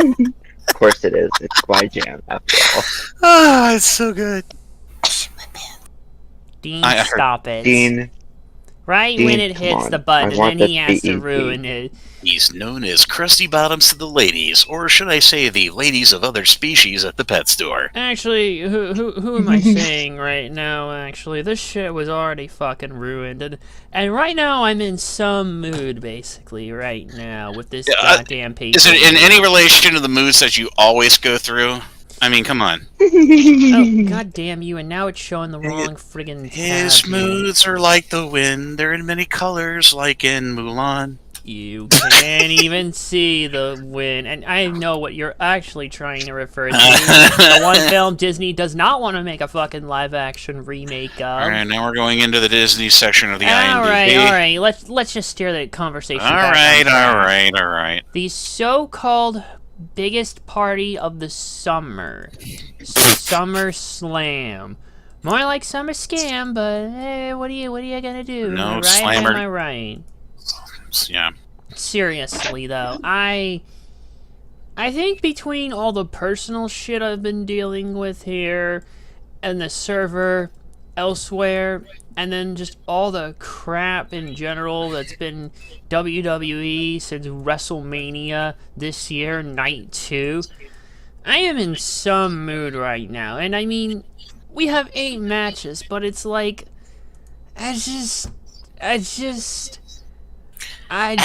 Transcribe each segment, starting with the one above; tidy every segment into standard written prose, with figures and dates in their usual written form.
Of course it is. It's Quiet Jam, after all. Ah, it's so good. Dean, I heard- stop it. Dean, Right Dean, when it come hits on. the button, I and want then he that has to BEP. ruin it. He's known as Krusty Bottoms to the ladies, or should I say the ladies of other species at the pet store. Actually, who am I saying right now, actually? This shit was already fucking ruined. And right now, I'm in some mood, basically, right now, with this goddamn pay. Is it in any relation to the moods that you always go through? I mean, come on. Oh, goddamn you, and now it's showing the wrong friggin' tab. His moods are like the wind. They're in many colors, like in Mulan. You can't even see the wind. And I know what you're actually trying to refer to. The one film Disney does not want to make a fucking live-action remake of. Alright, now we're going into the Disney section of the IMDb. Alright. Let's just steer the conversation back on track. Alright. The so-called biggest party of the summer. SummerSlam. More like Summer Scam, but hey, what are you gonna do? No, Am I right? Slammer. Am I right? Yeah. Seriously though, I think between all the personal shit I've been dealing with here and the server elsewhere, and then just all the crap in general that's been WWE since WrestleMania this year, Night 2, I am in some mood right now. And I mean, we have 8 matches, but it's like, I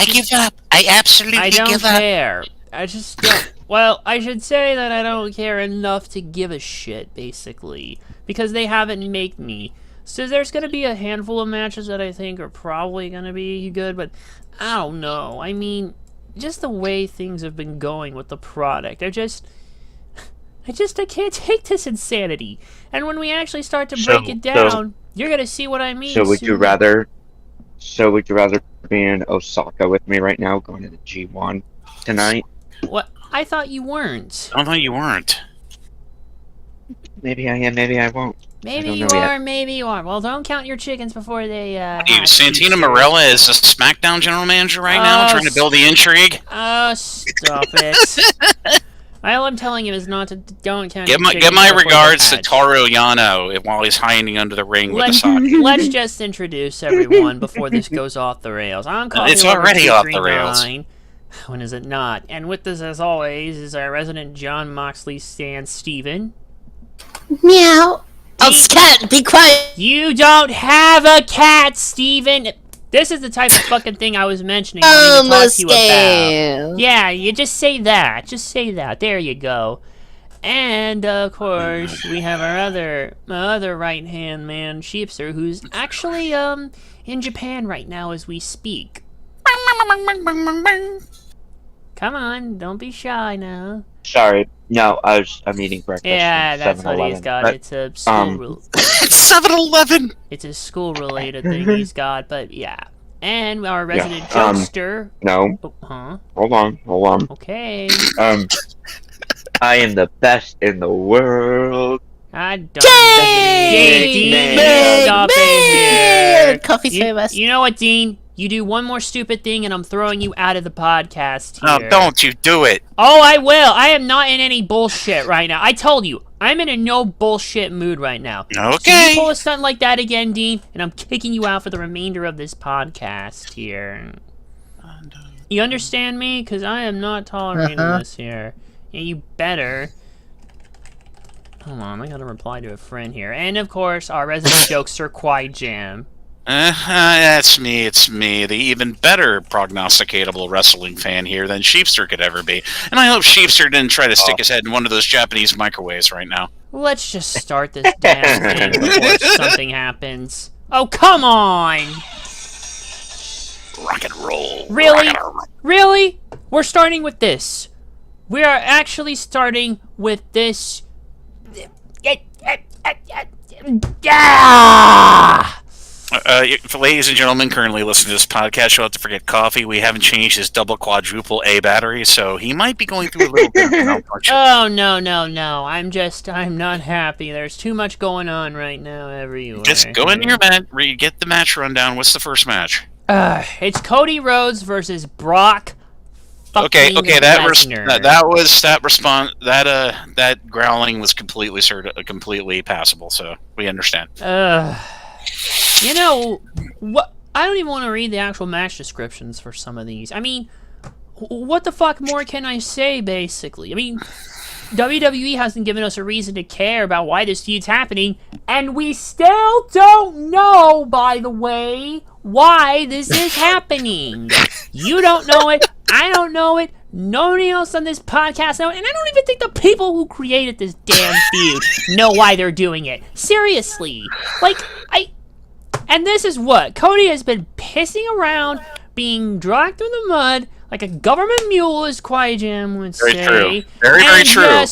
give up. I absolutely give up. I don't care. I just don't. Well, I should say that I don't care enough to give a shit, basically. Because they haven't made me. So there's going to be a handful of matches that I think are probably going to be good, but I don't know. I mean, just the way things have been going with the product. I can't take this insanity. And when we actually start to break it down, you're going to see what I mean. So would you rather be in Osaka with me right now, going to the G1 tonight? What? I thought you weren't. I thought you weren't. Maybe I am, maybe I won't. Maybe you are, maybe you are. Well, don't count your chickens before they, Santina Marella is a SmackDown general manager right now, trying to build the intrigue? Oh, stop it. All I'm telling you is not to, don't count your chickens. Give my regards to Toru Yano while he's hiding under the ring with the sock. Let's just introduce everyone before this goes off the rails. It's already off the rails. When is it not? And with us, as always, is our resident John Moxley stan, Steven. Meow. Oh, cat, be quiet. You don't have a cat, Steven. This is the type of fucking thing I was mentioning. I wanted to talk to you about. Yeah, you just say that. Just say that. There you go. And of course, we have our other right-hand man, Sheepster, who's actually in Japan right now as we speak. Come on, don't be shy now. Sorry, no, I'm eating breakfast. Yeah, that's what he's got. But, it's a school. 7-Eleven. It's a school-related thing he's got, but yeah. And our resident jokester. No. Oh, huh? Hold on. Okay. I am the best in the world. I don't. Dean, stop it here. Coffee service. You know what, Dean? You do one more stupid thing, and I'm throwing you out of the podcast here. Oh, don't you do it. Oh, I will. I am not in any bullshit right now. I told you, I'm in a no bullshit mood right now. Okay. So you pull a stunt like that again, Dean, and I'm kicking you out for the remainder of this podcast here. You understand me? Because I am not tolerating this here. Yeah, you better. Hold on, I gotta reply to a friend here. And of course, our resident jokester, Quiet Jam. That's me, it's me, the even better prognosticatable wrestling fan here than Sheepster could ever be. And I hope Sheepster didn't try to stick his head in one of those Japanese microwaves right now. Let's just start this damn thing before something happens. Oh, come on! Rock and roll. Really? Really? We're starting with this. We are actually starting with this. Ladies and gentlemen currently listening to this podcast, you'll have to forget Coffee. We haven't changed his double quadruple A battery, so he might be going through a little bit of malfunction. Oh, no. I'm not happy. There's too much going on right now everywhere. Just go into your mat, get the match rundown. What's the first match? It's Cody Rhodes versus Brock Okay, fucking Lesnar. that growling was completely passable, so we understand. You know what? I don't even want to read the actual match descriptions for some of these. I mean, what the fuck more can I say? Basically, I mean, WWE hasn't given us a reason to care about why this feud's happening, and we still don't know, by the way, why this is happening. You don't know it. I don't know it. Nobody else on this podcast knows it. And I don't even think the people who created this damn feud know why they're doing it. Seriously. And this is what? Cody has been pissing around, being dragged through the mud, like a government mule, as Quiet Jam would say. Very true. Very true.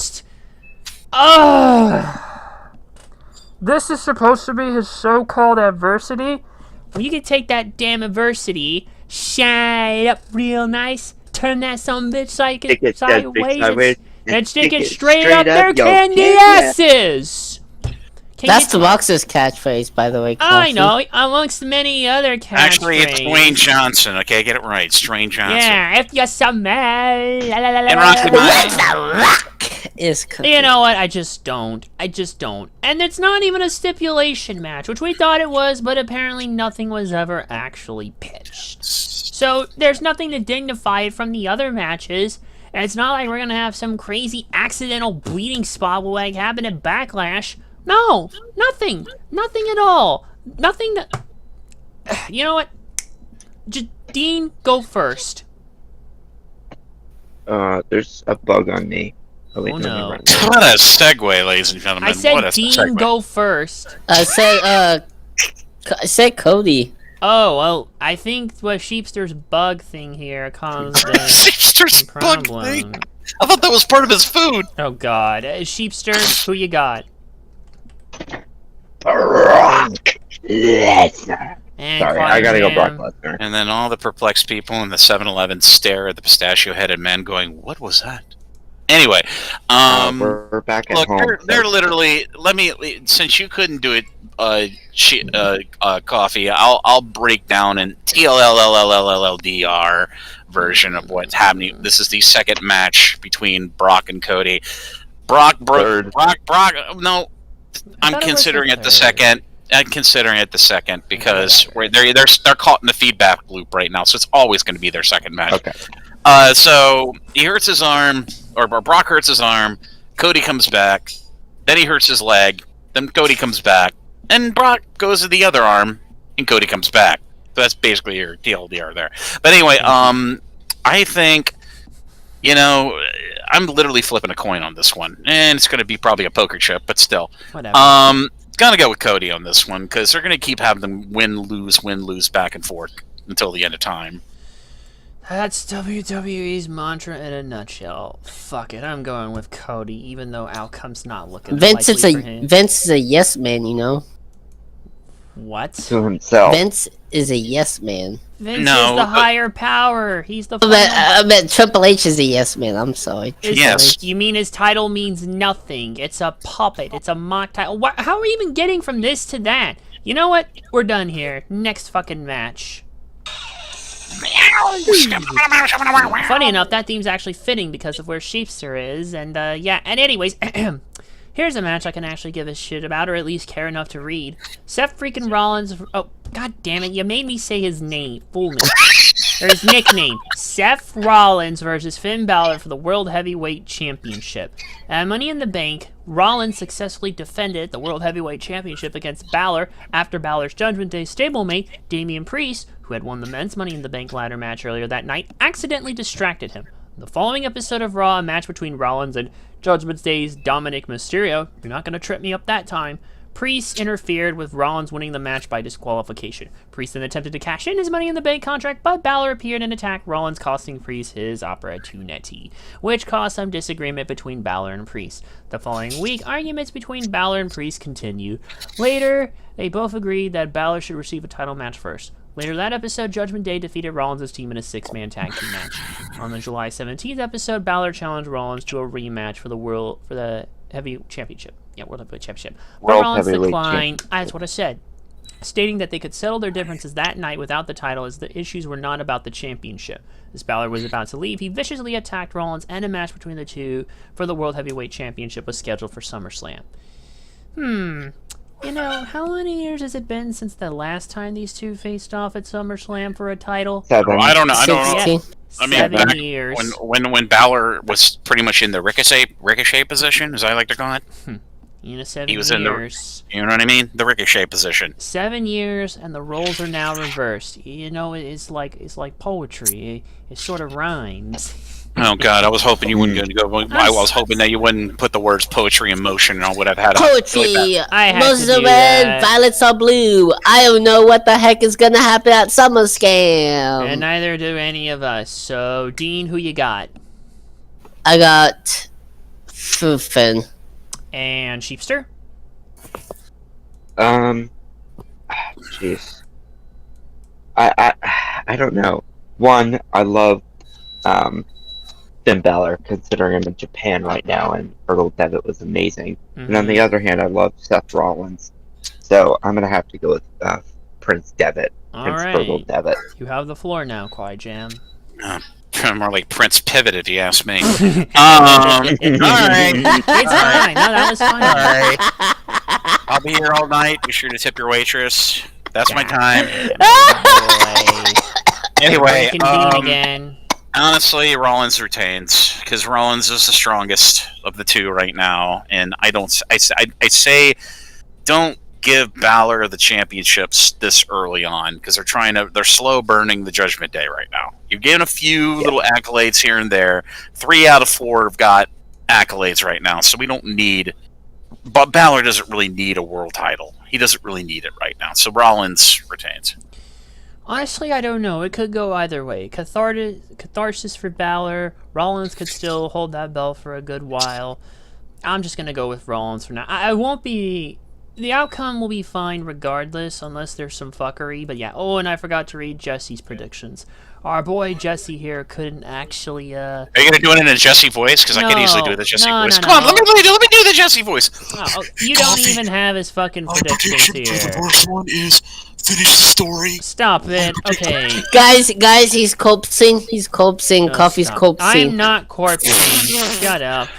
This is supposed to be his so-called adversity. Well, you can take that damn adversity, shine it up real nice, turn that sumbitch sideways, and stick it straight up their candy asses. That's the Boxer's catchphrase, by the way. I know, amongst many other catchphrases. Actually, it's Dwayne Johnson. Okay, get it right. It's Dwayne Johnson. Yeah, if you smell, And Rocky is cooking. You know what? I just don't. And it's not even a stipulation match, which we thought it was, but apparently nothing was ever actually pitched. So there's nothing to dignify it from the other matches. And it's not like we're gonna have some crazy accidental bleeding spot like happened at Backlash. No, nothing at all. Nothing that. You know what? Dean, go first. There's a bug on me. Oh no! What a segue, ladies and gentlemen. I said Dean, go first. I said Cody. Oh well, I think what Sheepster's bug thing here caused Sheepster's bug thing. I thought that was part of his food. Oh God, Sheepster, who you got? Brock Lesnar. Sorry, I gotta go Brock Lesnar. And then all the perplexed people in the 7-Eleven stare at the pistachio-headed men going, what was that? Anyway, we're back at home. They're literally, since you couldn't do it, Coffee, I'll break down an TLLLLLLDR version of what's happening. This is the second match between Brock and Cody. Brock, no, I'm considering it the second. I'm considering it the second because they're caught in the feedback loop right now, so it's always going to be their second match. Okay. So he hurts his arm, or Brock hurts his arm. Cody comes back. Then he hurts his leg. Then Cody comes back, and Brock goes to the other arm, and Cody comes back. So that's basically your TLDR there. But anyway, I think, I'm literally flipping a coin on this one, and it's going to be probably a poker chip, but still. Whatever. Gonna go with Cody on this one because they're gonna keep having them win, lose, back and forth until the end of time. That's WWE's mantra in a nutshell. Fuck it, I'm going with Cody, even though outcome's not looking Vince likely for him. Vince is a yes man, you know. What? To himself. Vince is a yes man. Vince is the higher power. He's the. I meant Triple H is a yes man. I'm sorry. Yes. You mean his title means nothing? It's a puppet. It's a mock title. How are we even getting from this to that? You know what? We're done here. Next fucking match. Funny enough, that theme's actually fitting because of where Sheepster is, and yeah. And anyways. Here's a match I can actually give a shit about, or at least care enough to read. Seth freaking Rollins. Oh, god damn it! You made me say his name. Fool me. Or his nickname. Seth Rollins versus Finn Balor for the World Heavyweight Championship. At Money in the Bank, Rollins successfully defended the World Heavyweight Championship against Balor after Balor's Judgment Day stablemate, Damian Priest, who had won the men's Money in the Bank ladder match earlier that night, accidentally distracted him. The following episode of Raw, a match between Rollins and Judgment Day's Dominic Mysterio, you're not going to trip me up that time, Priest interfered with Rollins winning the match by disqualification. Priest then attempted to cash in his Money in the Bank contract, but Balor appeared and attacked Rollins, costing Priest his opportunity, which caused some disagreement between Balor and Priest. The following week, arguments between Balor and Priest continued. Later, they both agreed that Balor should receive a title match first. Later that episode, Judgment Day defeated Rollins' team in a 6-man tag team match. On the July 17th episode, Balor challenged Rollins to a rematch for the Heavy Championship. Yeah, World Heavyweight Championship. But Rollins declined. That's what I said. stating that they could settle their differences that night without the title as the issues were not about the championship. As Balor was about to leave, he viciously attacked Rollins, and a match between the two for the World Heavyweight Championship was scheduled for SummerSlam. You know, how many years has it been since the last time these two faced off at SummerSlam for a title? 7. I don't know. I don't know. 16. I mean, 7 back years. when Balor was pretty much in the ricochet position, as I like to call it. You know, 7 He was years. You know what I mean? The ricochet position. 7 years, and the roles are now reversed. You know, it's like poetry. It sort of rhymes. Oh God, I was hoping you wouldn't go. I was hoping that you wouldn't put the words poetry in motion, and I would have had Poetry. I had Roses to are do red, that. violets are blue. I don't know what the heck is gonna happen at SummerSlam. And neither do any of us. So, Dean, who you got? I got Finn. And Sheepster? Jeez. I don't know. One, I love Finn Balor, considering I'm in Japan right now, and Fergal Devitt was amazing. And on the other hand, I love Seth Rollins. So I'm gonna have to go with Prince Devitt. Prince Fergal Alright. Devitt. You have the floor now, Kwai Jam. more like Prince Pivot, if you ask me. It's All right. fine. No, that was fine. All right. I'll be here all night. Be sure to tip your waitress. That's my time. Anyway, Breaking Dean again. honestly, Rollins retains because Rollins is the strongest of the two right now, and I say, don't give Balor the championships this early on because they're slow burning the Judgment Day right now. You've given a few little accolades here and there. 3 out of 4 have got accolades right now, so we don't need. But Balor doesn't really need a world title. He doesn't really need it right now. So Rollins retains. Honestly, I don't know. It could go either way. Catharsis for Balor. Rollins could still hold that belt for a good while. I'm just going to go with Rollins for now. I won't be... The outcome will be fine regardless, unless there's some fuckery. But yeah, oh, and I forgot to read Jesse's predictions. Our boy Jesse here couldn't actually, Are you gonna do it in a Jesse voice? Because I could easily do the Jesse voice. Come on, let me do the Jesse voice. Oh, you don't even have his fucking predictions For the here. worst one is finish the story. Stop it. Okay. Guys, he's corpsing. He's corpsing. No, Coffee's stop. corpsing. I'm not corpsing. Shut up.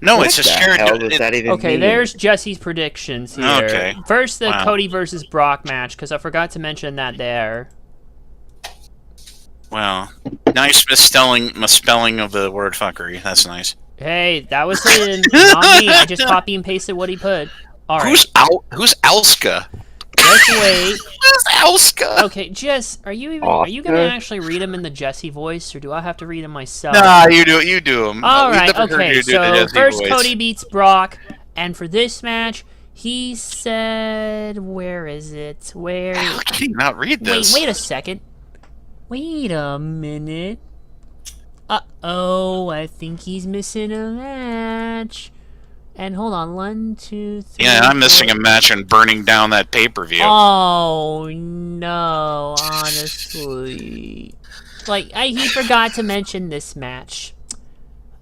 No, What it's a the shared. hell does that even Okay, mean? there's Jesse's predictions here. Okay. First, the Wow. Cody versus Brock match, because I forgot to mention that there. Well, nice misspelling of the word fuckery. That's nice. Hey, that was him, not me. I just copy and pasted what he put. All right, Who's Elska? let's wait. Who's Elska? Okay, Jess, are you gonna Oscar? actually read him in the Jesse voice, or do I have to read him myself? Nah, you do him. All We've right, never heard okay. you do the So Jesse first, voice. Cody beats Brock, and for this match, he said, "Where is it? Where?" How can you not read this? Wait a second. Wait a minute. Uh-oh, I think he's missing a match. And hold on, 1, 2, 3. Yeah, I'm missing a match and burning down that pay-per-view. Oh no, honestly. Like, he forgot to mention this match.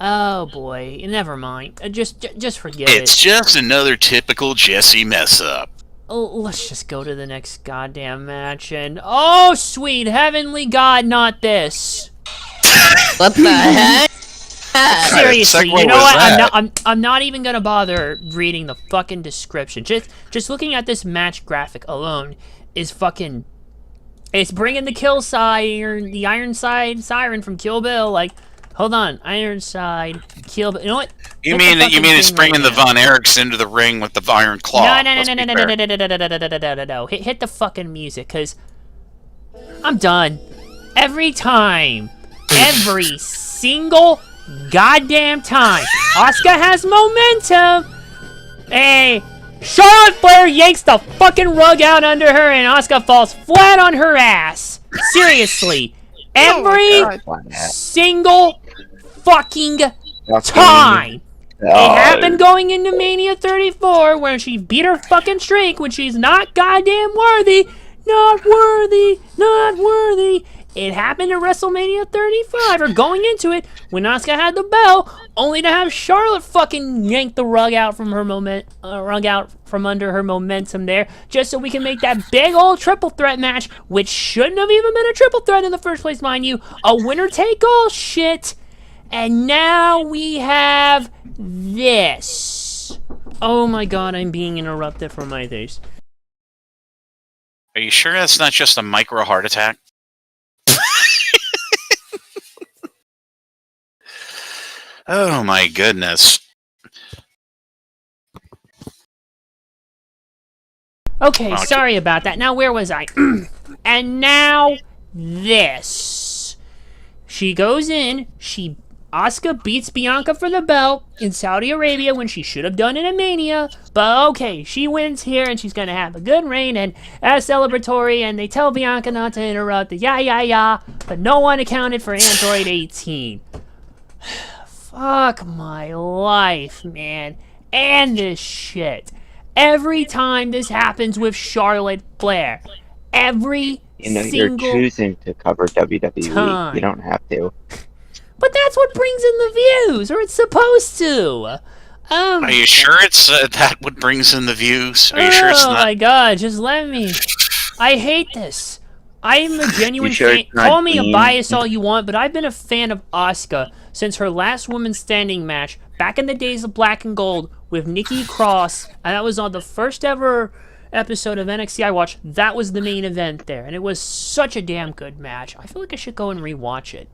Oh boy, never mind. Just forget It's it. just another typical Jesse mess up. Oh, let's just go to the next goddamn match and oh sweet heavenly God, not this. What the heck? Seriously, segue you know was what? that? I'm not even gonna bother reading the fucking description. Just looking at this match graphic alone is fucking. It's bringing the kill siren, the Ironside siren from Kill Bill. Like, hold on, Ironside, Kill Bill. You know what? You Hit the mean fucking it's thing bringing right the now. Von Erichs into the ring with the Iron Claw? No. Let's be fair. No. Hit the fucking music, cause I'm done. Every time, every single goddamn time, Asuka has momentum. Hey, Charlotte Flair yanks the fucking rug out under her, and Asuka falls flat on her ass. Seriously, every single fucking time. It happened going into Mania 34 where she beat her fucking streak when she's not goddamn worthy. Not worthy. Not worthy. It happened at WrestleMania 35, or going into it, when Asuka had the bell, only to have Charlotte fucking yank the rug out from under her momentum there, just so we can make that big old triple threat match, which shouldn't have even been a triple threat in the first place, mind you. A winner-take-all shit. And now we have this. Oh my god, I'm being interrupted from my face. Are you sure that's not just a micro heart attack? Oh my goodness. Okay, sorry about that. Now, where was I? And now, this. She goes in, Asuka beats Bianca for the belt in Saudi Arabia when she should have done it in Mania. But okay, she wins here and she's gonna have a good reign and as celebratory, and they tell Bianca not to interrupt the yeah, but no one accounted for Android 18. Fuck my life, man. And this shit. Every time this happens with Charlotte Flair, you're choosing to cover WWE. time. You don't have to. But that's what brings in the views, or it's supposed to. Are you sure it's that what brings in the views? Are you sure it's not? Oh my god, just let me. I hate this. I'm a genuine sure fan. it's not Call me a Dean? bias all you want, but I've been a fan of Asuka since her last woman standing match back in the days of Black and Gold with Nikki Cross. And that was on the first ever episode of NXT I watched. That was the main event there, and it was such a damn good match. I feel like I should go and rewatch it.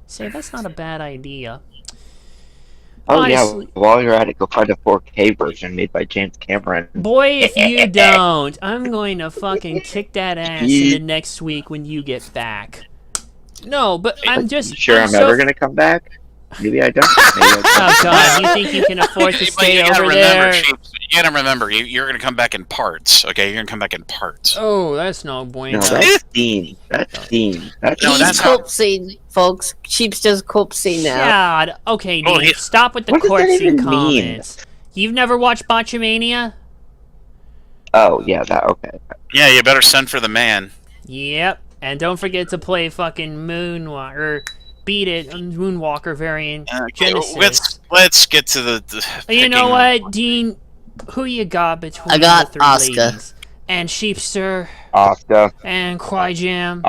Say, that's not a bad idea. Oh Honestly, yeah, while you're at it, go find a 4K version made by James Cameron. boy, if you don't, I'm going to fucking kick that ass in the next week when you get back. No, but I'm just... You sure I'm so ever gonna come back? Maybe I don't. Oh god, you think you can afford to stay over there? You gotta remember, you're gonna come back in parts, okay? You're gonna come back in parts. Oh, that's no bueno. No, that's Dean. That's Dean. He's corpsing, folks. Sheep's just corpsing now. God, okay, Oh, Dean, stop with the What does that corpsing even mean? comments. You've never watched Botchamania? Oh, yeah, okay. Yeah, you better send for the man. Yep, and don't forget to play fucking Moonwalker. Beat it, Moonwalker variant, Genesis. Let's get to the You know what, Dean? Who you got between I got the three Asuka. ladies? And Sheepster, Asuka. and Cryjam.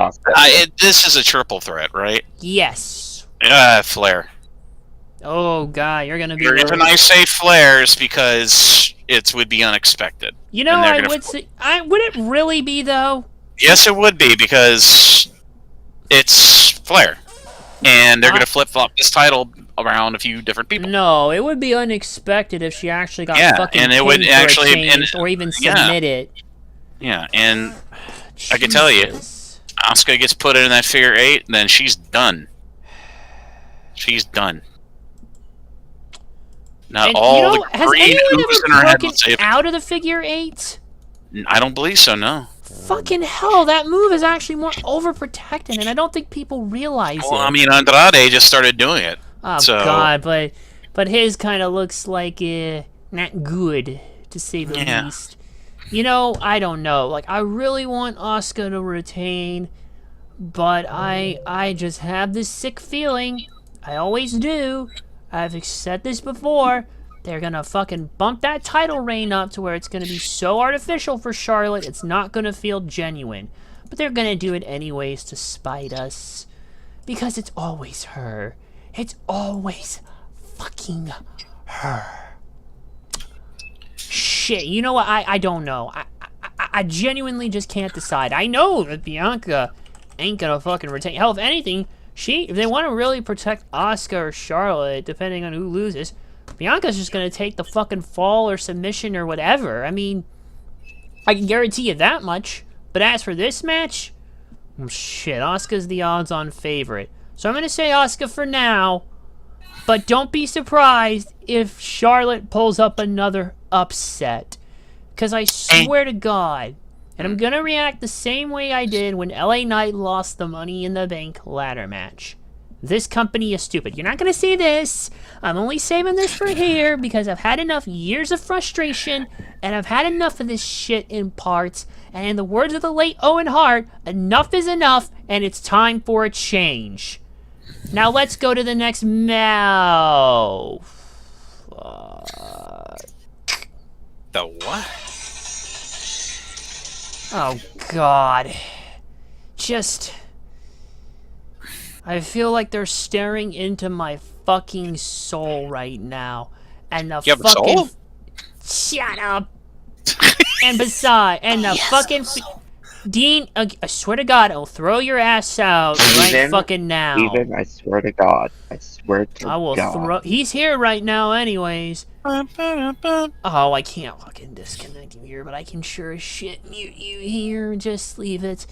This is a triple threat, right? Yes. Flair. Oh god, you're gonna be. The reason I say Flair's because it would be unexpected. You know, I would say. Would it really be though? Yes, it would be because it's Flair, and they're gonna flip flop this title around a few different people. No, it would be unexpected if she actually got fucking and it would pinned actually for a change, or even submit it. Yeah, and I can tell you, Asuka gets put in that figure 8, then she's done. She's done. Not And, all you know, the has green anyone hoops ever in her head broken would save. out of the figure 8? I don't believe so. No. Fucking hell, that move is actually more overprotected, and I don't think people realize Well, it. I mean, Andrade just started doing it. Oh so. god, but his kind of looks like not good, to say the least. You know, I don't know. Like, I really want Asuka to retain, but I just have this sick feeling. I always do. I've said this before. They're gonna fucking bump that title reign up to where it's gonna be so artificial for Charlotte, it's not gonna feel genuine. But they're gonna do it anyways to spite us. Because it's always her. It's always fucking her. Shit, you know what? I don't know. I genuinely just can't decide. I know that Bianca ain't gonna fucking retain. Hell, if anything, if they want to really protect Asuka or Charlotte, depending on who loses, Bianca's just gonna take the fucking fall or submission or whatever. I mean, I can guarantee you that much. But as for this match, shit, Asuka's the odds-on favorite. So I'm gonna say Asuka for now. But don't be surprised if Charlotte pulls up another upset. Because I swear to God, and I'm gonna react the same way I did when LA Knight lost the Money in the Bank ladder match. This company is stupid. You're not going to see this. I'm only saving this for here because I've had enough years of frustration and I've had enough of this shit in parts. And in the words of the late Owen Hart, enough is enough and it's time for a change. Now let's go to the next The what? Oh, God. I feel like they're staring into my fucking soul right now. And the You have a fucking... soul? Shut up! And beside, and the fucking... Dean, I swear to God, I'll throw your ass out right fucking now. Even, I swear to God. I swear to God. I will throw... He's here right now anyways. Oh, I can't fucking disconnect you here, but I can sure as shit mute you here. Just leave it.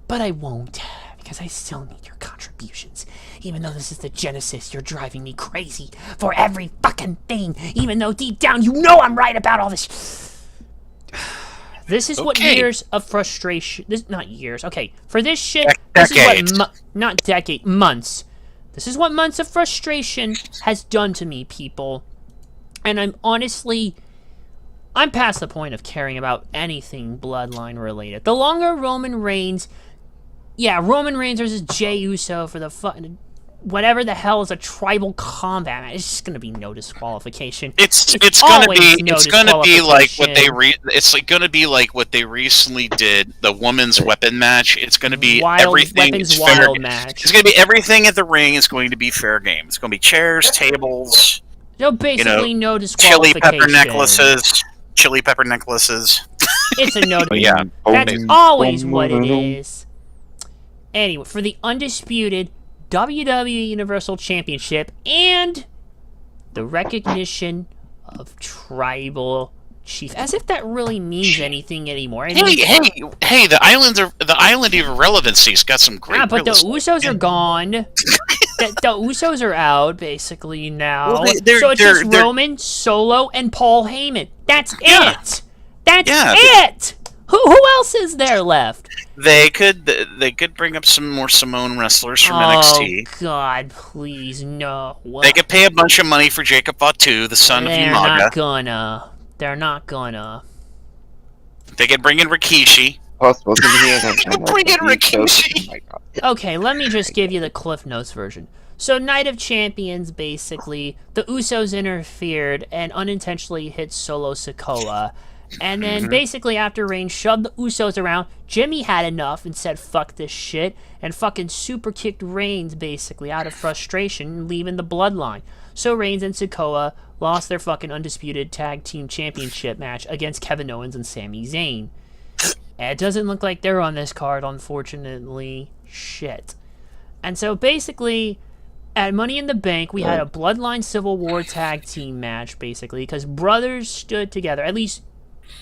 But I won't, because I still need your contributions. Even though this is the Genesis, you're driving me crazy for every fucking thing. Even though deep down you know I'm right about all this. This is what years of frustration... Not years. Okay, for this shit... Decades. This is what... Not decade. Months. This is what months of frustration has done to me, people. And I'm honestly... I'm past the point of caring about anything bloodline related. The longer Roman Reigns... Yeah, Roman Reigns versus Jey Uso for the whatever the hell is a tribal combat match. It's just gonna be no disqualification. It's gonna be like what they recently did, the women's weapon match. It's gonna be everything. It's fair. Match. It's gonna be everything at the ring is going to be fair game. It's gonna be chairs, tables. No, basically no disqualification. Chili pepper necklaces. It's a no. Yeah, that's always what it is. Anyway, for the undisputed WWE Universal Championship and the recognition of tribal chief, as if that really means anything anymore. Hey! The island of irrelevancy's got some great. Yeah, but the Usos are gone. the Usos are out basically now. Well, so it's just Roman, Solo, and Paul Heyman. That's it. That's it. Who else is there left? They could bring up some more Samoan wrestlers from NXT. Oh God, please no. They could pay a bunch of money for Jacob Fatu, the son of Umaga. They're not gonna. They could bring in Rikishi. Bring in Rikishi. Oh okay, let me just give you the Cliff Notes version. So, Night of Champions, basically, the Usos interfered and unintentionally hit Solo Sikoa. And then, basically, after Reigns shoved the Usos around, Jimmy had enough and said, fuck this shit, and fucking super kicked Reigns, basically, out of frustration, leaving the bloodline. So Reigns and Sikoa lost their fucking undisputed tag team championship match against Kevin Owens and Sami Zayn. And it doesn't look like they're on this card, unfortunately. Shit. And so, basically, at Money in the Bank, we had a Bloodline Civil War tag team match, basically, because brothers stood together, at least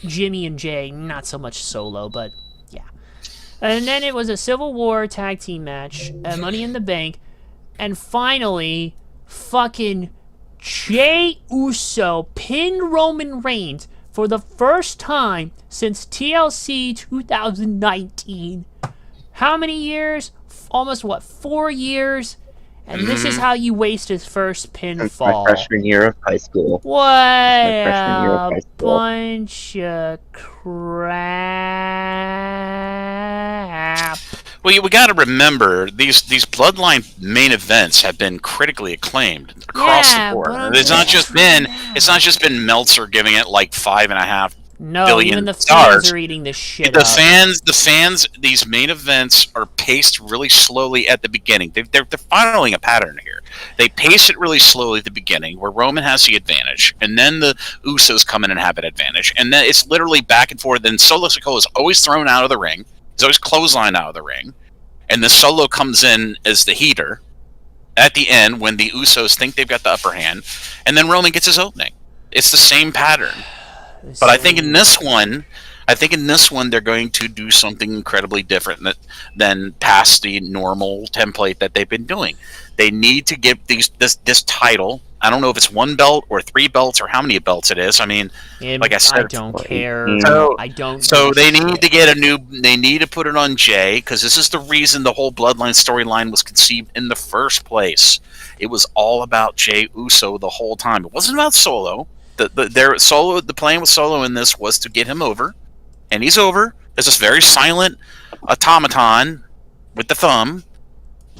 Jimmy and Jay, not so much Solo, but yeah. And then it was a Civil War tag team match at Money in the Bank, and finally, fucking Jey Uso pinned Roman Reigns for the first time since TLC 2019. How many years? Almost, 4 years? And this is how you waste his first pinfall. My freshman year of high school. What a bunch of crap. Well, we got to remember these Bloodline main events have been critically acclaimed across the board. It's not just been Meltzer giving it like 5.5 billion even the stars. fans are eating this shit The up. fans, these main events are paced really slowly at the beginning. They're following a pattern here. They pace it really slowly at the beginning, where Roman has the advantage, and then the Usos come in and have an advantage, and then it's literally back and forth. Then Solo Sikoa is always thrown out of the ring. He's always clotheslined out of the ring, and the Solo comes in as the heater at the end when the Usos think they've got the upper hand, and then Roman gets his opening. It's the same pattern. But I think in this one, they're going to do something incredibly different than past the normal template that they've been doing. They need to give this title I don't know if it's 1 belt or 3 belts or how many belts it is. I mean, like I said, I don't care. So, I don't. so they give a need shit. to get a new. They need to put it on Jay because this is the reason the whole Bloodline storyline was conceived in the first place. It was all about Jey Uso the whole time. It wasn't about Solo. The plan with Solo in this was to get him over, and he's over as this very silent automaton with the thumb.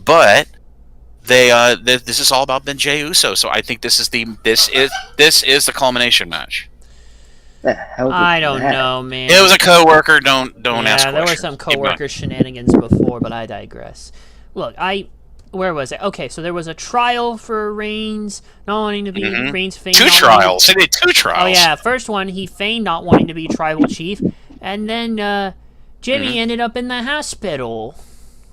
But this is all about Ben Jey Uso. So I think this is the culmination match. The hell was I don't that? know, man. It was a coworker. Don't ask questions. Yeah, there were some Keep going. coworker shenanigans before, but I digress. Look, where was it? Okay, so there was a trial for Reigns not wanting to be Reigns feigned. 2 trials. They did 2 trials. Oh yeah, first one he feigned not wanting to be tribal chief, and then Jimmy ended up in the hospital.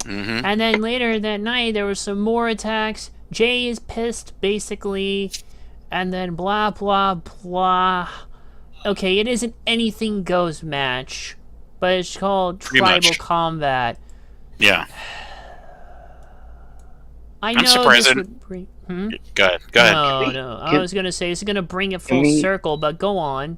And then later that night there was some more attacks. Jay is pissed basically, and then blah blah blah. Okay, it isn't anything goes match, but it's called Tribal Combat. Yeah. I know surprised this it- would bring. Go ahead. No. I was gonna say it's gonna bring it full circle, but go on.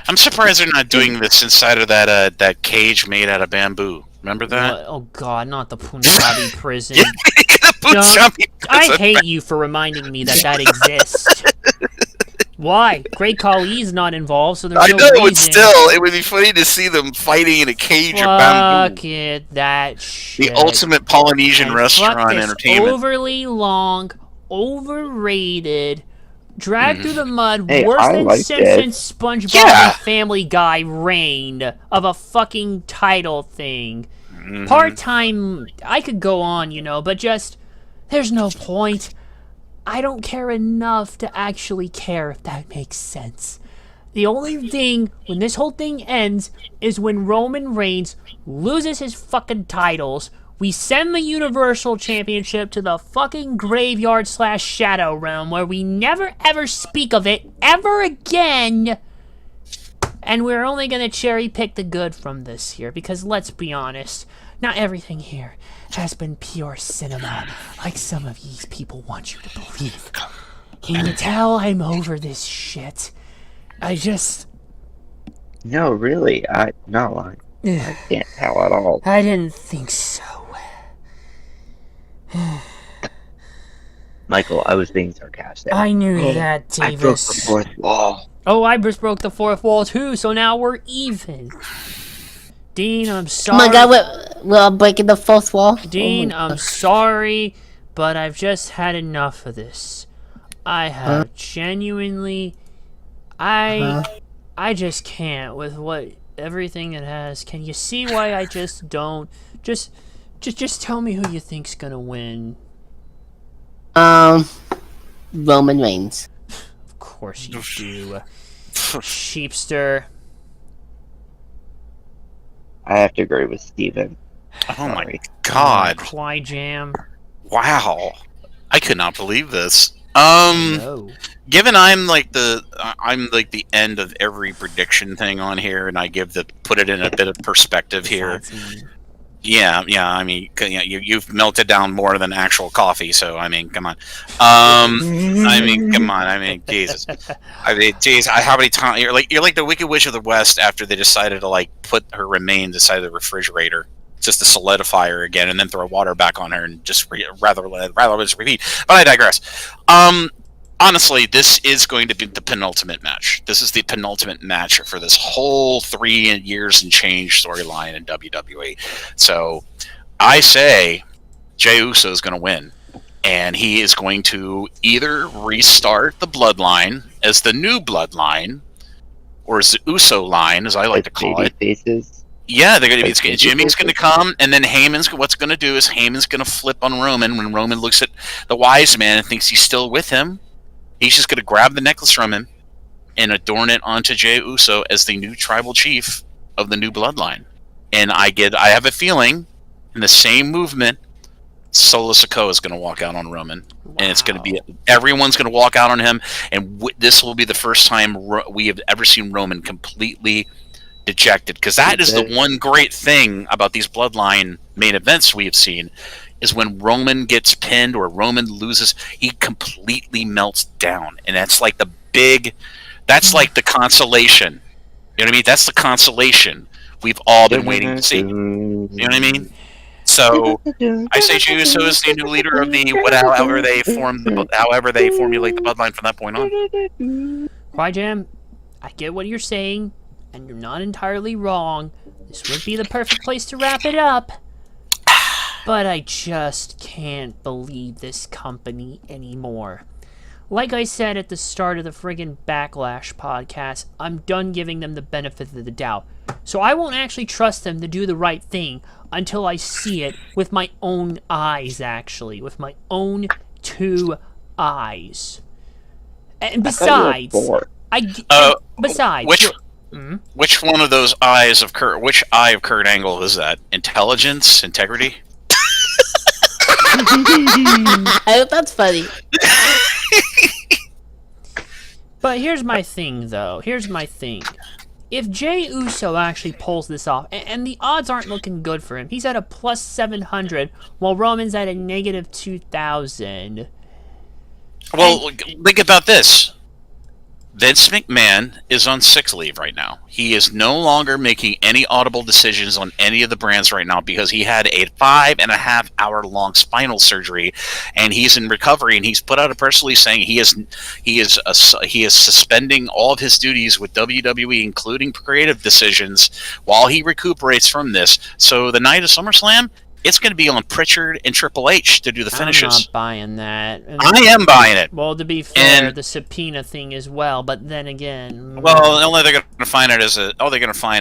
I'm surprised they're not doing this inside of that cage made out of bamboo. Remember that? What? Oh God, not the Punjabi prison. The Punjabi I prison. hate you for reminding me that exists. Why? Great Khali's not involved, so there's I no know, reason. but still, it would be funny to see them fighting in a cage of bamboo. Fuck it, that shit. The ultimate Polynesian And restaurant fuck this entertainment. overly long, overrated, dragged through the mud, Hey, worse I than liked Simpsons, SpongeBob, Yeah. and Family Guy reign of a fucking title thing. Part-time, I could go on, but just, there's no point. I don't care enough to actually care, if that makes sense. The only thing, when this whole thing ends, is when Roman Reigns loses his fucking titles. We send the Universal Championship to the fucking graveyard / Shadow Realm, where we never ever speak of it ever again. And we're only gonna cherry pick the good from this here, because let's be honest, not everything here has been pure cinema, like some of these people want you to believe. Can you tell I'm over this shit? No, really, I can't tell at all. I didn't think so. Michael, I was being sarcastic. I knew that, I broke Davis. the 4th wall. Oh, I just broke the 4th wall too, so now we're even. Dean, I'm Oh sorry. my god, we're breaking the 4th wall. Dean, I'm sorry, but I've just had enough of this. I have genuinely... I just can't with everything it has. Can you see why I just don't? Just tell me who you think's gonna win. Roman Reigns. Of course you do. Sheepster. I have to agree with Steven. Oh my Sorry. god. Quai Jam. Wow. I could not believe this. No. Given I'm like the end of every prediction thing on here, and I put it in a bit of perspective here. Yeah. I mean, you've melted down more than actual coffee, so I mean, come on. I mean, come on. I mean, Jesus. I mean, geez, how many times you're like the Wicked Witch of the West after they decided to put her remains inside the refrigerator just to solidify her again, and then throw water back on her and just rather just repeat. But I digress. Honestly, this is going to be the penultimate match. This is the penultimate match for this whole 3 years and change storyline in WWE. So I say Jey Uso is going to win. And he is going to either restart the bloodline as the new bloodline, or as the Uso line, as I like to call it. Faces. Yeah, they're going to be. Jimmy's going to come, and then what's going to do is Heyman's going to flip on Roman when Roman looks at the wise man and thinks he's still with him. He's just going to grab the necklace from him and adorn it onto Jey Uso as the new tribal chief of the new bloodline. And I have a feeling, in the same movement, Solo Sikoa is going to walk out on Roman. Wow. And it's going to be, everyone's going to walk out on him, and this will be the first time we have ever seen Roman completely dejected. Because that is the one great thing about these bloodline main events we have seen. is when Roman gets pinned or Roman loses, he completely melts down. And that's like that's like the consolation. You know what I mean? That's the consolation we've all been waiting to see. You know what I mean? So I say Jey Uso is the new leader of the however they formulate the bloodline from that point on. Jam, I get what you're saying, and you're not entirely wrong. This would be the perfect place to wrap it up. But I just can't believe this company anymore. Like I said at the start of the friggin' Backlash podcast, I'm done giving them the benefit of the doubt. So I won't actually trust them to do the right thing until I see it with my own eyes, actually. With my own 2 eyes. And besides... Which one of those eyes of Kurt... Which eye of Kurt Angle is that? Intelligence? Integrity? I hope that's funny. But here's my thing, though. If Jey Uso actually pulls this off, and the odds aren't looking good for him, he's at a plus 700, while Roman's at a negative 2,000. Well, think about this. Vince McMahon is on sick leave right now. He is no longer making any audible decisions on any of the brands right now because he had a 5.5 hour long spinal surgery, and he's in recovery. And he's put out a press release saying he is suspending all of his duties with WWE, including creative decisions, while he recuperates from this. So the night of SummerSlam, it's going to be on Pritchard and Triple H to do the finishes. I'm not buying that. I am buying it. Well, to be fair, the subpoena thing as well, but then again... Well, all they're going to find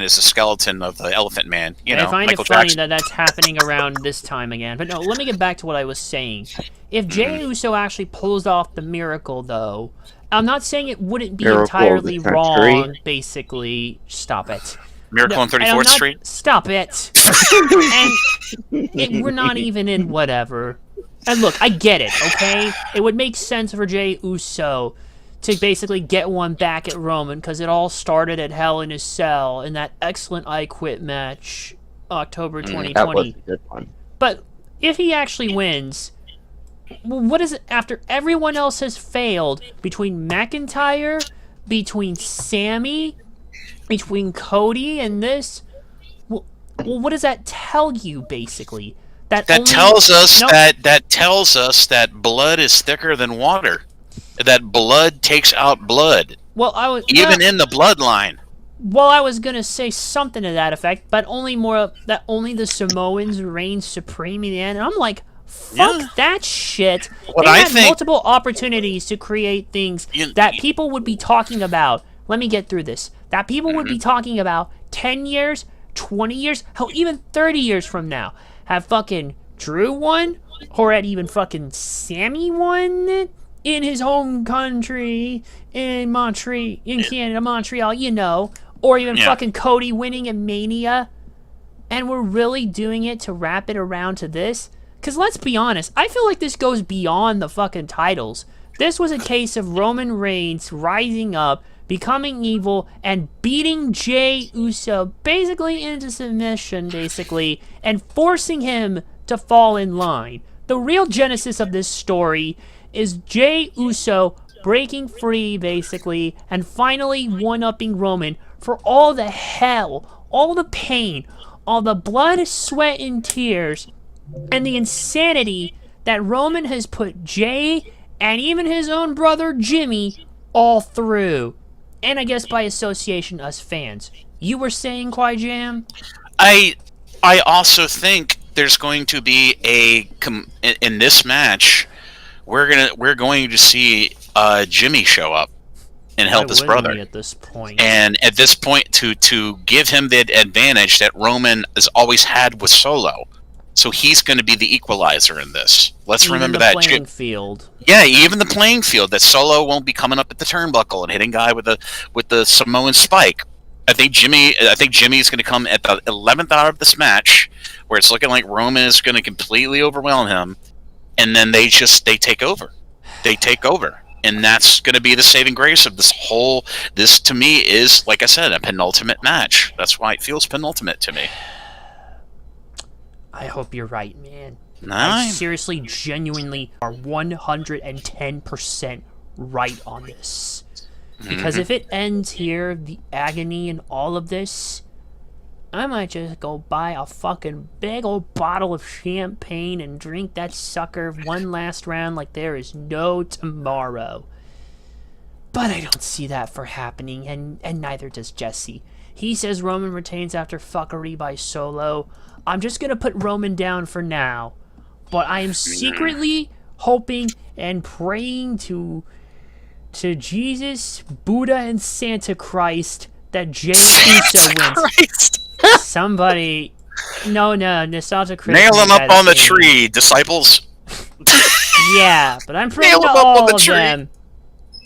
is a skeleton of the Elephant Man. I find it funny that that's happening around this time again. But no, let me get back to what I was saying. If Jey Uso actually pulls off the miracle, though, I'm not saying it wouldn't be entirely wrong, basically. Stop it. Miracle on 34th Street? Stop it. And we're not even in whatever. And look, I get it, okay? It would make sense for Jey Uso to basically get one back at Roman, because it all started at Hell in a Cell in that excellent I Quit match, October 2020. That was a good one. But if he actually wins, what is it after everyone else has failed, between McIntyre, between Sammy, between Cody and this? Well, what does that tell you, basically? That tells us that blood is thicker than water. That blood takes out blood. Well, in the bloodline. Well, I was gonna say something to that effect, but only the Samoans reign supreme in the end. And I'm like, fuck that shit. They had multiple opportunities to create things that people would be talking about. Let me get through this. That people would be talking about 10 years, 20 years, hell, even 30 years from now. Have fucking Drew won? Or had even fucking Sammy won in his home country, in Canada, Montreal, you know. Or even fucking Cody winning in Mania. And we're really doing it to wrap it around to this? Because let's be honest, I feel like this goes beyond the fucking titles. This was a case of Roman Reigns rising up, becoming evil, and beating Jey Uso basically into submission, and forcing him to fall in line. The real genesis of this story is Jey Uso breaking free, basically, and finally one-upping Roman for all the hell, all the pain, all the blood, sweat, and tears, and the insanity that Roman has put Jey and even his own brother Jimmy all through. And I guess by association, us fans. You were saying, Kwai Jam? I also think there's going to be in this match, we're going to see Jimmy show up and help his brother. At this point. And at this point, to give him the advantage that Roman has always had with Solo. So he's going to be the equalizer in this. Let's remember that. Playing field. Yeah, even the playing field. That Solo won't be coming up at the turnbuckle and hitting guy with the Samoan spike. I think Jimmy's going to come at the 11th hour of this match, where it's looking like Roman is going to completely overwhelm him, and then they take over. They take over, and that's going to be the saving grace of this whole. This to me is, like I said, a penultimate match. That's why it feels penultimate to me. I hope you're right, man. I seriously, genuinely are 110% right on this. Because if it ends here, the agony and all of this, I might just go buy a fucking big old bottle of champagne and drink that sucker one last round like there is no tomorrow. But I don't see that for happening, and neither does Jesse. He says Roman retains after fuckery by Solo. I'm just going to put Roman down for now. But I am secretly hoping and praying to Jesus, Buddha, and Santa Christ that Jey Uso wins. Somebody... No, Nostalgia Critic... Nail him up on the tree, disciples. Yeah, but I'm praying to all of them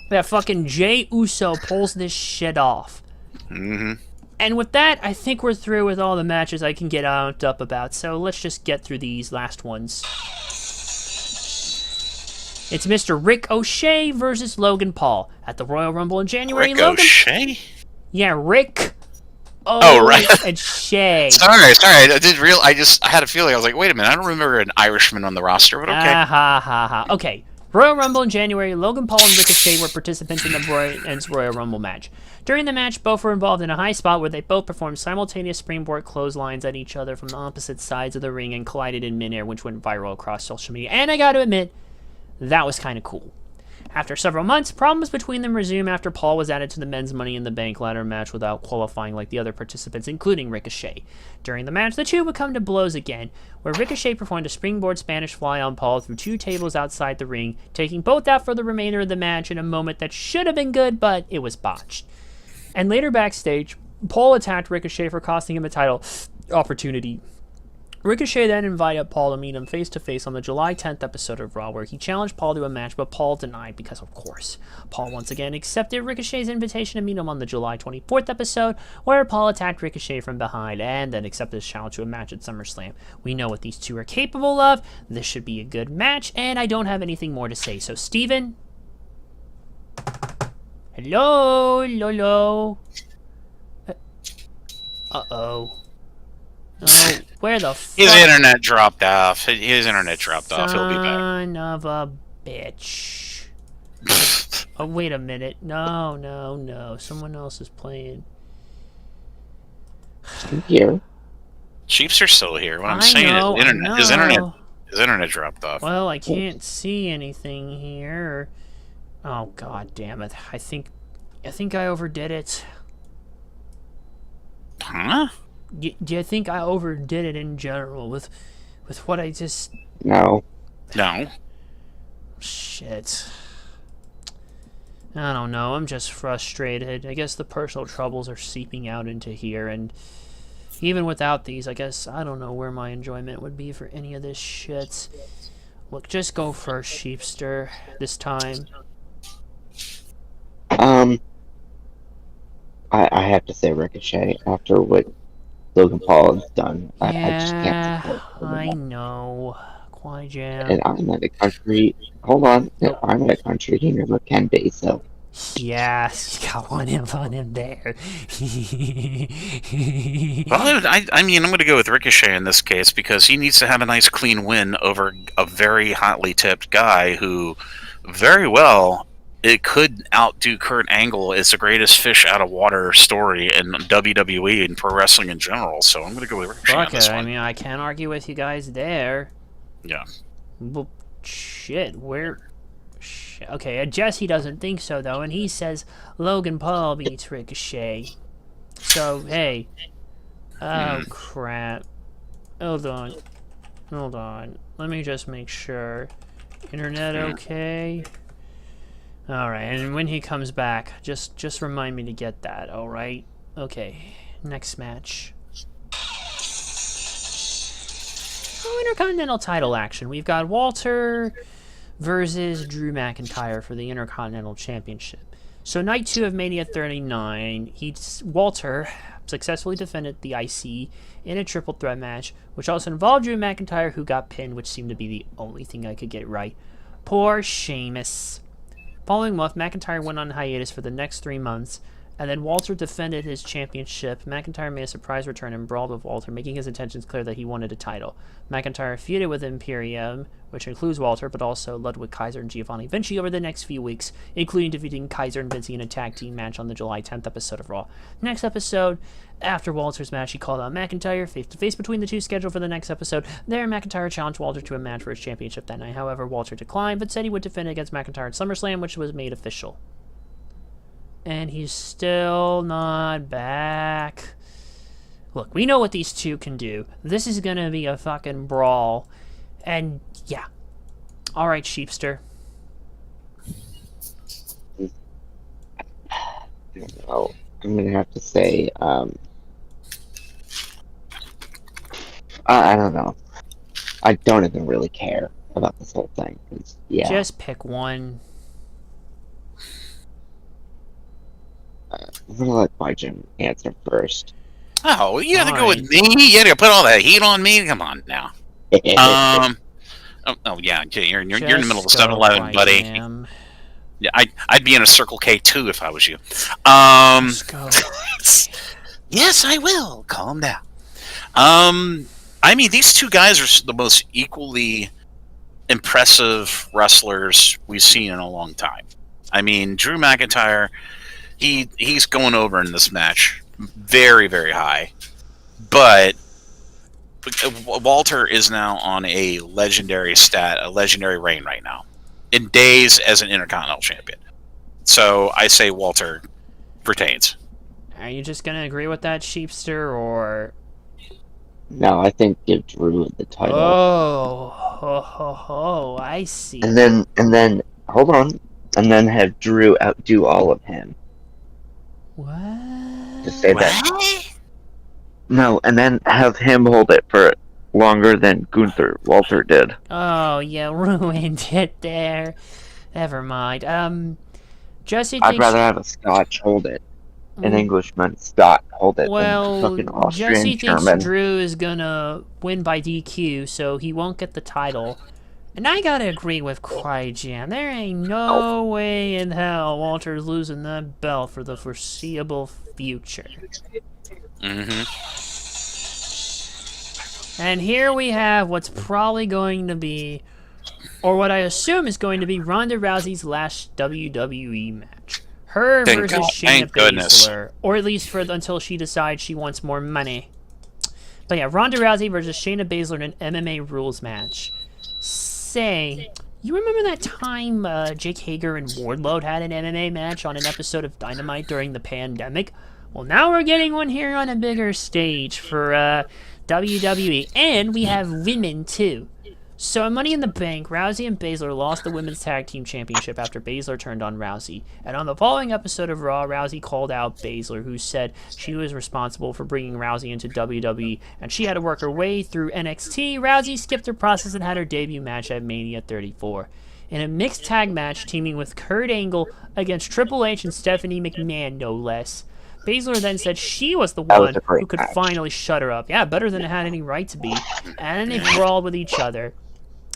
that fucking Jey Uso pulls this shit off. And with that, I think we're through with all the matches I can get amped up about, so let's just get through these last ones. It's Mr. Rick O'Shea versus Logan Paul at the Royal Rumble in January. Rick O'Shea? Yeah, Rick right. and Shay. Sorry. I had a feeling. I was like, wait a minute, I don't remember an Irishman on the roster, but okay. Okay. Royal Rumble in January, Logan Paul and Ricochet were participants in the Royal Rumble match. During the match, both were involved in a high spot where they both performed simultaneous springboard clotheslines at each other from the opposite sides of the ring and collided in midair, which went viral across social media. And I gotta admit, that was kind of cool. After several months, problems between them resumed after Paul was added to the men's Money in the Bank ladder match without qualifying like the other participants, including Ricochet. During the match, the two would come to blows again, where Ricochet performed a springboard Spanish fly on Paul through two tables outside the ring, taking both out for the remainder of the match in a moment that should have been good, but it was botched. And later backstage, Paul attacked Ricochet for costing him a title opportunity. Ricochet then invited Paul to meet him face-to-face on the July 10th episode of Raw, where he challenged Paul to a match, but Paul denied because, of course, Paul once again accepted Ricochet's invitation to meet him on the July 24th episode, where Paul attacked Ricochet from behind and then accepted his challenge to a match at SummerSlam. We know what these two are capable of. This should be a good match, and I don't have anything more to say. So, Steven? Hello? Lolo? Uh-oh. Oh, where the fuck? His internet dropped off. He'll be back. Son of a bitch. Oh, wait a minute. No. Someone else is playing. I'm here. Chiefs are still here. What I'm saying is his internet dropped off. Well, I can't see anything here. Oh, god damn it. I think I overdid it. Huh? Do you think I overdid it in general with what I just... No. Shit. I don't know. I'm just frustrated. I guess the personal troubles are seeping out into here, and even without these, I guess I don't know where my enjoyment would be for any of this shit. Look, just go first, Sheepster, this time. I have to say Ricochet after what Logan Paul has done. I just can't support him I anymore. know. Quajam. And I'm in a country. Hold on, I'm in a country he never can be. So. Yes, you got one in there. Well, I mean, I'm going to go with Ricochet in this case because he needs to have a nice clean win over a very hotly tipped guy who very well it could outdo Kurt Angle as the greatest fish out of water story in WWE and pro wrestling in general. So I'm going to go with Ricochet on this one. I mean, I can't argue with you guys there. Yeah. Well, shit, where... Okay, Jesse doesn't think so, though, and he says Logan Paul beats Ricochet. So, hey. Oh, crap. Hold on. Let me just make sure. Internet okay? Alright, and when he comes back, just remind me to get that, alright? Okay, next match. Intercontinental title action. We've got Walter versus Drew McIntyre for the Intercontinental Championship. So night 2 of Mania 39, Walter successfully defended the IC in a triple threat match, which also involved Drew McIntyre, who got pinned, which seemed to be the only thing I could get right. Poor Sheamus. Following month, McIntyre went on hiatus for the next 3 months, And then Walter defended his championship. McIntyre made a surprise return and brawled with Walter, making his intentions clear that he wanted a title. McIntyre feuded with Imperium, which includes Walter, but also Ludwig Kaiser and Giovanni Vinci over the next few weeks, including defeating Kaiser and Vinci in a tag team match on the July 10th episode of Raw. Next episode, after Walter's match, he called out McIntyre face-to-face between the two scheduled for the next episode. There, McIntyre challenged Walter to a match for his championship that night. However, Walter declined, but said he would defend against McIntyre at SummerSlam, which was made official. And he's still not back. Look, we know what these two can do. This is gonna be a fucking brawl. And, yeah. Alright, Sheepster. Oh, I'm gonna have to say, I don't know. I don't even really care about this whole thing. Yeah. Just pick one. I'm gonna let my Jim answer first. Oh, you had to go with Alright. me. You had to put all that heat on me. Come on now. Oh yeah. Okay, you're in the middle of a Just go, 7-Eleven, buddy. Jam. Yeah, I'd be in a Circle K too if I was you. Let's go. Yes, I will. Calm down. I mean, these two guys are the most equally impressive wrestlers we've seen in a long time. I mean, Drew McIntyre, he's going over in this match very, very high. But Walter is now on a legendary reign right now. In days as an Intercontinental Champion. So I say Walter retains. Are you just gonna agree with that, Sheepster, or... No, I think give Drew the title. Oh, I see. And then, hold on. And then have Drew outdo all of him. What? Just say that. No, and then have him hold it for longer than Walter did. Oh, you ruined it there. Never mind. Jesse I'd thinks... rather have a Scotch hold it. An Englishman, Scott, hold it. Well, than fucking Austrian Jesse thinks German. Drew is gonna win by DQ, so he won't get the title. And I gotta agree with Cryjam. There ain't no way in hell Walter's losing that belt for the foreseeable future. Mm-hmm. And here we have what's probably going to be, or what I assume is going to be, Ronda Rousey's last WWE match. Her versus Shayna Baszler, or at least until she decides she wants more money. But yeah, Ronda Rousey versus Shayna Baszler in an MMA rules match. Say, you remember that time Jake Hager and Wardlow had an MMA match on an episode of Dynamite during the pandemic? Well, now we're getting one here on a bigger stage for WWE, and we have women too. So in Money in the Bank, Rousey and Baszler lost the Women's Tag Team Championship after Baszler turned on Rousey. And on the following episode of Raw, Rousey called out Baszler, who said she was responsible for bringing Rousey into WWE, and she had to work her way through NXT. Rousey skipped her process and had her debut match at Mania 34. In a mixed tag match, teaming with Kurt Angle against Triple H and Stephanie McMahon, no less. Baszler then said she was the one who could finally shut her up. Yeah, better than it had any right to be. And then they brawled with each other.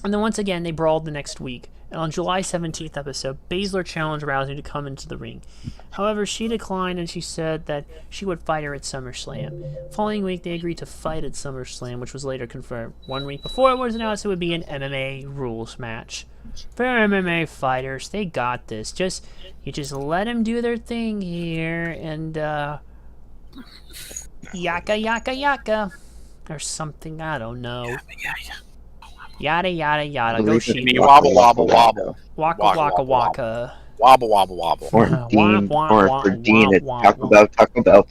And then once again, they brawled the next week. And on July 17th episode, Baszler challenged Rousey to come into the ring. However, she declined and she said that she would fight her at SummerSlam. Following week, they agreed to fight at SummerSlam, which was later confirmed. 1 week before, it was announced it would be an MMA rules match. For MMA fighters, they got this. You just let them do their thing here, and yaka yaka yaka, or something, I don't know. Yada yada yada. Go sheep. Wobble wobble wobble. Waka waka waka. Wobble wobble wobble. Or Dean, or for Dean, it's Taco Bell.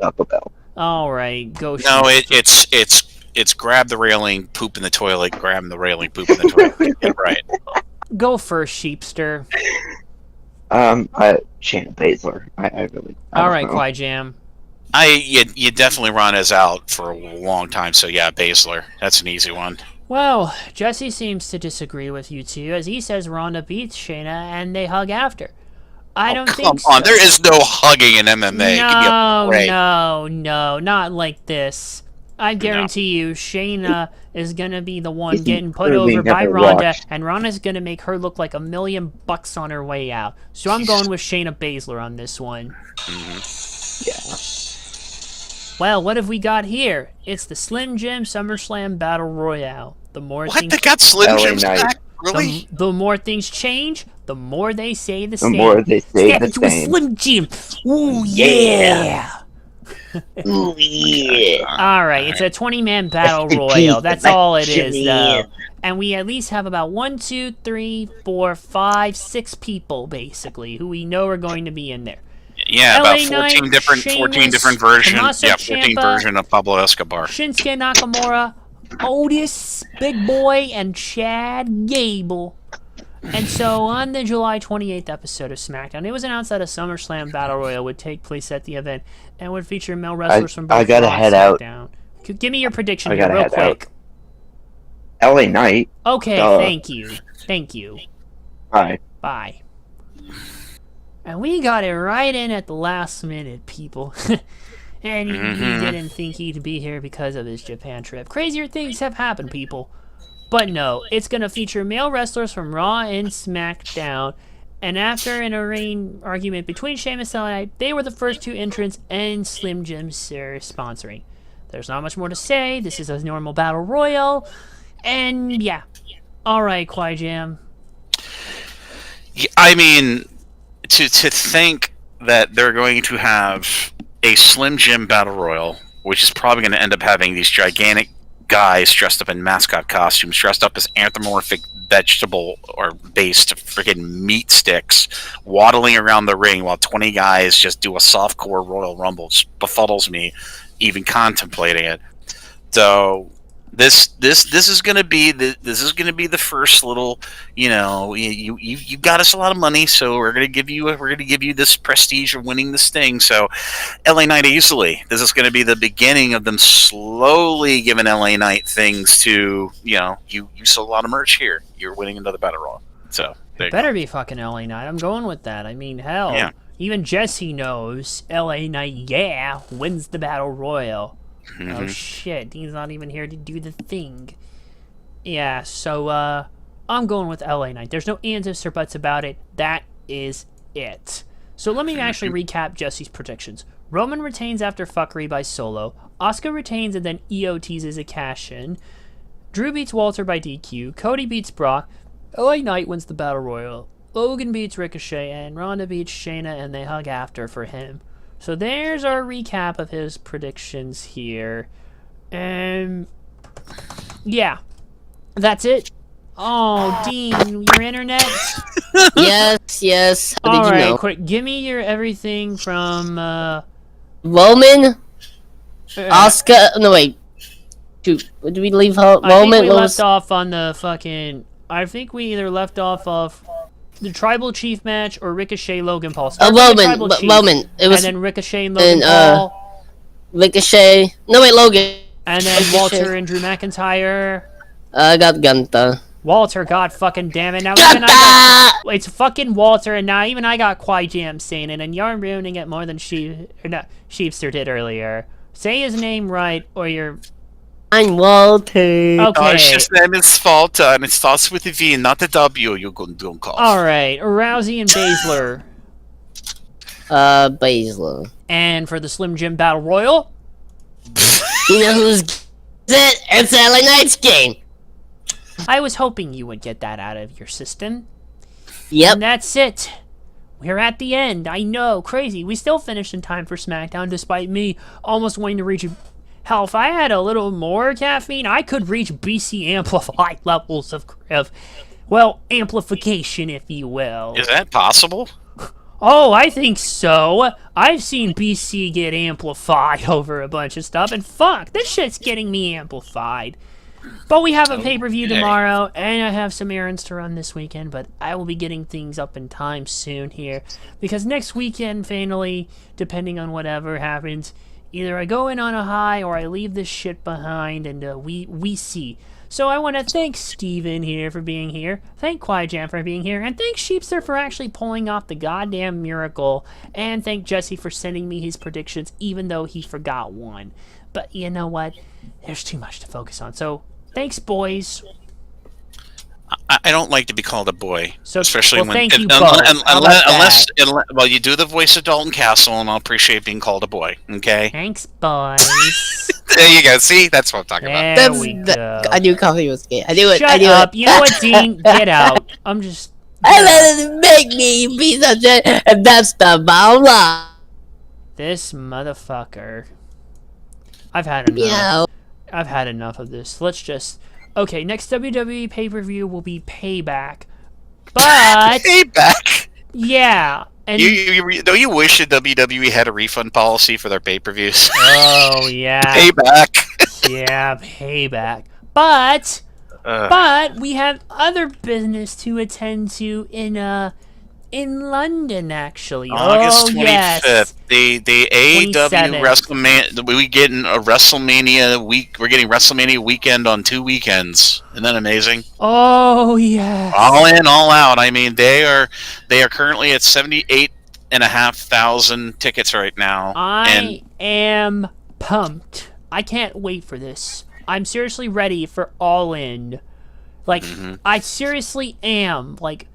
All right, go sheep. No, it's grab the railing, poop in the toilet, grab the railing, poop in the toilet. Get it right. Go first, Sheepster. Shayna Baszler. I really. All right, Cryjam. You definitely run as out for a long time, so yeah, Baszler. That's an easy one. Well, Jesse seems to disagree with you two, as he says Ronda beats Shayna and they hug after. I don't think so. Come on, there is no hugging in MMA. No, not like this. I guarantee you, Shayna is gonna be the one getting put over by Ronda, and Ronda's gonna make her look like $1,000,000 on her way out. So I'm going with Shayna Baszler on this one. Mm-hmm. Yeah. Well, what have we got here? It's the Slim Jim SummerSlam Battle Royale. The more What? things, They got Slim LA Jims Knight. back? Really? the more things change, the more they say the The same. more they say Step the into a same. Slim Jim. Ooh Yeah. yeah. Ooh, yeah. All right, it's a 20-man battle Rest in royal. peace, That's all it Jimmy. is, though. And we at least have about 1, 2, 3, 4, 5, 6 people basically who we know are going to be in there. Yeah, LA about 14 Knight, different Sheamus, versions. Tommaso Yeah, 14 Ciampa, version of Pablo Escobar. Shinsuke Nakamura, Otis, Big Boy, and Chad Gable. And so on the July 28th episode of SmackDown, it was announced that a SummerSlam Battle Royal would take place at the event and would feature male wrestlers from both I gotta Raw and head out. SmackDown. Give me your prediction I here, gotta real head quick. LA Knight. Okay, Duh. thank you. Thank you. Hi. Bye. And we got it right in at the last minute, people. And he didn't think he'd be here because of his Japan trip. Crazier things have happened, people. But no, it's going to feature male wrestlers from Raw and SmackDown. And after an argument between Sheamus and LA, they were the first two entrants, and Slim Jim sponsoring. There's not much more to say. This is a normal battle royal. And yeah. Alright, Jam. Yeah, I mean, to think that they're going to have a Slim Jim Battle Royal, which is probably going to end up having these gigantic guys dressed up in mascot costumes, dressed up as anthropomorphic vegetable or based freaking meat sticks, waddling around the ring while 20 guys just do a softcore Royal Rumble. Just befuddles me even contemplating it. So this is gonna be the first little, you got us a lot of money, so we're gonna give you this prestige of winning this thing. So LA Knight easily. This is gonna be the beginning of them slowly giving LA Knight things to, you sold a lot of merch here. You're winning another battle royal. So there you Better go. be fucking LA Knight. I'm going with that. I mean, hell. Yeah. Even Jesse knows LA Knight, wins the battle royal. Oh shit, he's not even here to do the thing. Yeah, so I'm going with LA Knight. There's no ands, ifs, or buts about it. That is it. So let me actually recap Jesse's predictions. Roman retains after fuckery by Solo. Asuka retains and then Io teases a cash-in. Drew beats Walter by DQ. Cody beats Brock. LA Knight wins the battle royal. Logan beats Ricochet, and Ronda beats Shayna, and they hug after for him. So there's our recap of his predictions here. Yeah, that's it. Oh, Dean, your internet? Yes. How did you Alright, know? quick, give me your everything from, Roman, Asuka. No, wait. Shoot, what did we leave? I think Roman we was. left off on the fucking... I think we either left off of the Tribal Chief match or Ricochet Logan Paul. Start with the Roman. Tribal Chief, Roman. It was and then Ricochet and Logan and, Paul, Ricochet. No, wait, Logan. and then Walter and Drew McIntyre. I got Gunther. Walter, god fucking damn it. Now even I Gunther! got, it's fucking Walter, and now even I got Jam saying it, and you're ruining it more than Sheepster did earlier. Say his name right, or you're... I'm Walter. Okay. It's just name is fault, and it starts with a V, not a W. You're going to cough. Alright, Rousey and Baszler. Baszler. And for the Slim Jim Battle Royal, You know who's it? It's LA Knight's game. I was hoping you would get that out of your system. Yep. And that's it. We're at the end. I know, crazy. We still finished in time for SmackDown, despite me almost wanting to reach... Hell, if I had a little more caffeine, I could reach BC amplified levels of amplification, if you will. Is that possible? Oh, I think so. I've seen BC get amplified over a bunch of stuff, and fuck, this shit's getting me amplified. But we have a pay-per-view tomorrow, and I have some errands to run this weekend, but I will be getting things up in time soon here. Because next weekend, finally, depending on whatever happens, either I go in on a high or I leave this shit behind, and we see. So I want to thank Steven here for being here, thank Jam for being here, and thank Sheepster for actually pulling off the goddamn miracle, and thank Jesse for sending me his predictions, even though he forgot one. But you know what? There's too much to focus on. So, thanks, boys. I don't like to be called a boy, So, especially well, when thank you both. How about unless well, you do the voice of Dalton Castle, and I'll appreciate being called a boy. Okay, Thanks, boys. there you go. See, that's what I'm talking about. There we go. I knew coffee was gay. I knew it. Shut I knew up. it. You know what, Dean? Get out. I'm just... I let it make me, you piece of shit, and that's the bottom line. This motherfucker. I've had enough. Yeah. I've had enough of this. Let's just... Okay, next WWE pay-per-view will be Payback. But... Payback. Yeah. And... Don't you wish the WWE had a refund policy for their pay-per-views? Oh, yeah. Payback. Yeah, Payback. But we have other business to attend to in London, actually. August 25th, yes. the AEW 27th. WrestleMania. We getting a WrestleMania week. We're getting WrestleMania weekend on 2 weekends. Isn't that amazing? Oh yes. All in, all out. I mean, they are currently at 78,500 tickets right now. I am pumped. I can't wait for this. I'm seriously ready for All In. Like, I seriously am. Like,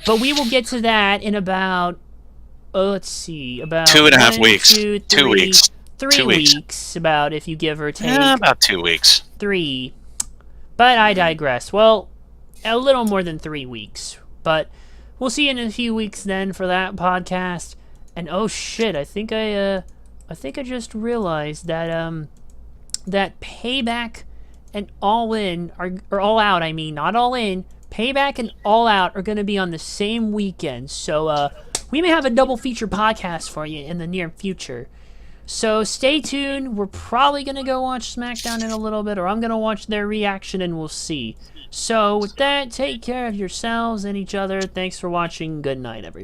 but we will get to that in about, let's see, about 2.5 weeks. 2, 3, 2 weeks. 3 2 weeks. weeks, about, if you give or take. About 2 weeks. 3. But I digress. Well, a little more than 3 weeks. But we'll see in a few weeks then for that podcast. And oh shit, I think I just realized that that Payback and All In or All Out, I mean, not All In. Payback and All Out are going to be on the same weekend. So we may have a double feature podcast for you in the near future. So stay tuned. We're probably going to go watch SmackDown in a little bit, or I'm going to watch their reaction and we'll see. So with that, take care of yourselves and each other. Thanks for watching. Good night, everybody.